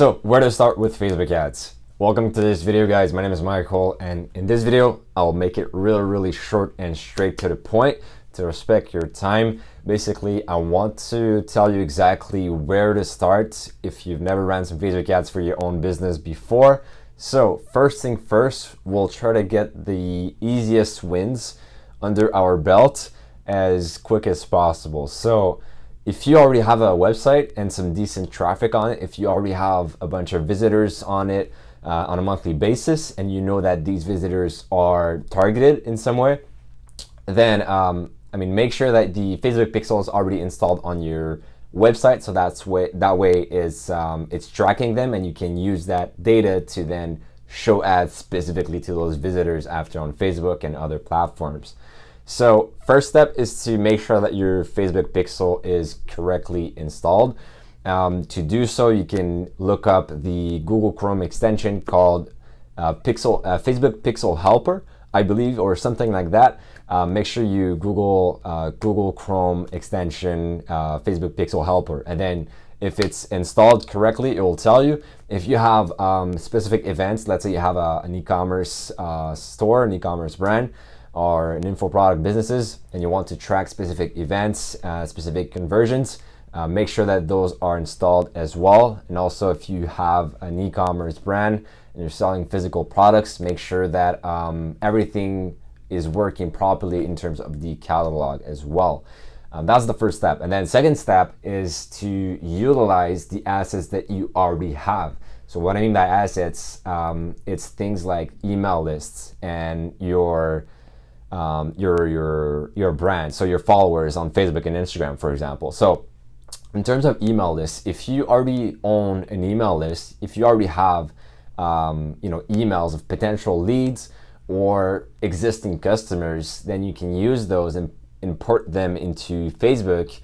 So where to start with Facebook ads? Welcome to this video, guys. My name is Michael, and in this video I'll make it really short and straight to the point to respect your time. Basically, I want to tell you exactly where to start if you've never ran some Facebook ads for your own business before. So first thing first, we'll try to get the easiest wins under our belt as quick as possible. So if you already have a website and some decent traffic on it, if you already have a bunch of visitors on it on a monthly basis, and you know that these visitors are targeted in some way, then make sure that the Facebook pixel is already installed on your website. So that way it's tracking them, and you can use that data to then show ads specifically to those visitors after on Facebook and other platforms. So first step is to make sure that your Facebook pixel is correctly installed. To do so, you can look up the Google Chrome extension called Facebook Pixel Helper, I believe, or something like that. Make sure you Google Chrome extension Facebook Pixel Helper, and then if it's installed correctly, it will tell you. If you have specific events, let's say you have an e-commerce store, an e-commerce brand, or an info product businesses, and you want to track specific events, specific conversions, make sure that those are installed as well. And also, if you have an e-commerce brand and you're selling physical products, make sure that everything is working properly in terms of the catalog as well. That's the first step. And then second step is to utilize the assets that you already have. So what I mean by assets, it's things like email lists and your brand, so your followers on Facebook and Instagram, for example. So in terms of email lists, if you already own an email list, if you already have emails of potential leads or existing customers, then you can use those and import them into Facebook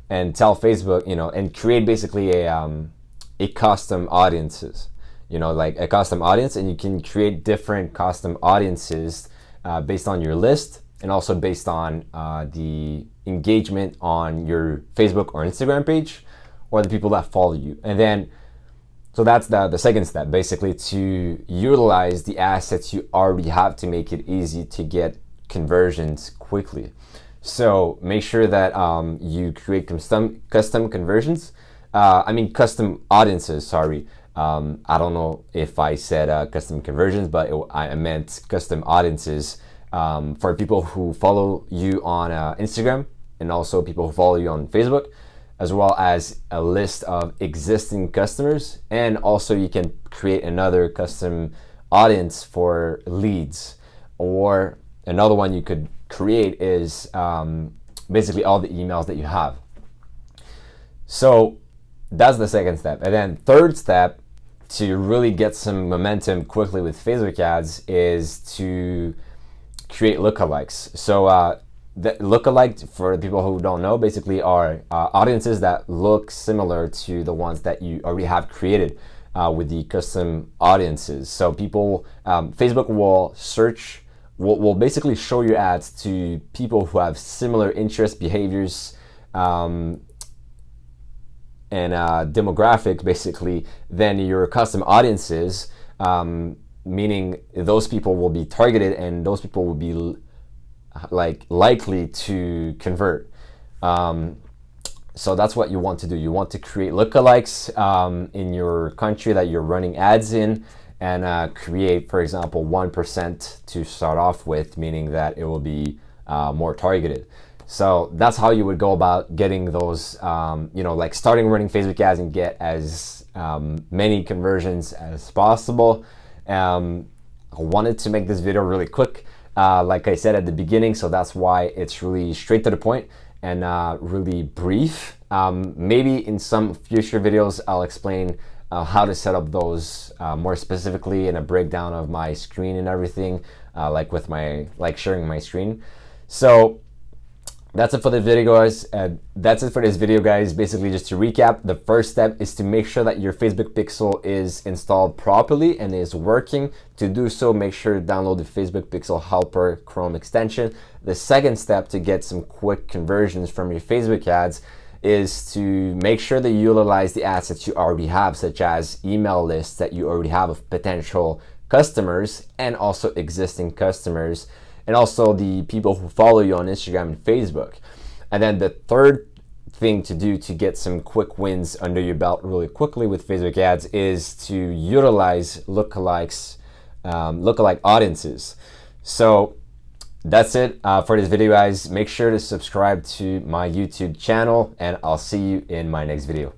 and tell Facebook, and create basically a custom audiences, like a custom audience, and you can create different custom audiences based on your list, and also based on the engagement on your Facebook or Instagram page, or the people that follow you. And then, so that's the second step, basically, to utilize the assets you already have to make it easy to get conversions quickly. So make sure that you create custom conversions. Custom audiences, sorry. I don't know if I said custom conversions, but I meant custom audiences for people who follow you on Instagram, and also people who follow you on Facebook, as well as a list of existing customers. And also you can create another custom audience for leads. Or another one you could create is basically all the emails that you have. So that's the second step. And then third step, to really get some momentum quickly with Facebook ads, is to create lookalikes. So the lookalike, for people who don't know, basically are audiences that look similar to the ones that you already have created with the custom audiences. So people, Facebook will basically show your ads to people who have similar interests, behaviors, and demographics, basically, than your custom audiences, meaning those people will be targeted and those people will be likely to convert. So that's what you want to do. You want to create lookalikes in your country that you're running ads in, and create, for example, 1% to start off with, meaning that it will be more targeted. So that's how you would go about getting those, starting running Facebook ads and get as many conversions as possible. I wanted to make this video really quick, like I said at the beginning, so that's why it's really straight to the point and really brief. Maybe in some future videos I'll explain how to set up those more specifically in a breakdown of my screen and everything, sharing my screen. So that's it for this video, guys. Basically, just to recap, the first step is to make sure that your Facebook pixel is installed properly and is working. To do so, make sure to download the Facebook Pixel Helper Chrome extension. The second step to get some quick conversions from your Facebook ads is to make sure that you utilize the assets you already have, such as email lists that you already have of potential customers and also existing customers, and also the people who follow you on Instagram and Facebook. And then the third thing to do to get some quick wins under your belt really quickly with Facebook ads is to utilize lookalike audiences. So that's it for this video, guys. Make sure to subscribe to my YouTube channel, and I'll see you in my next video.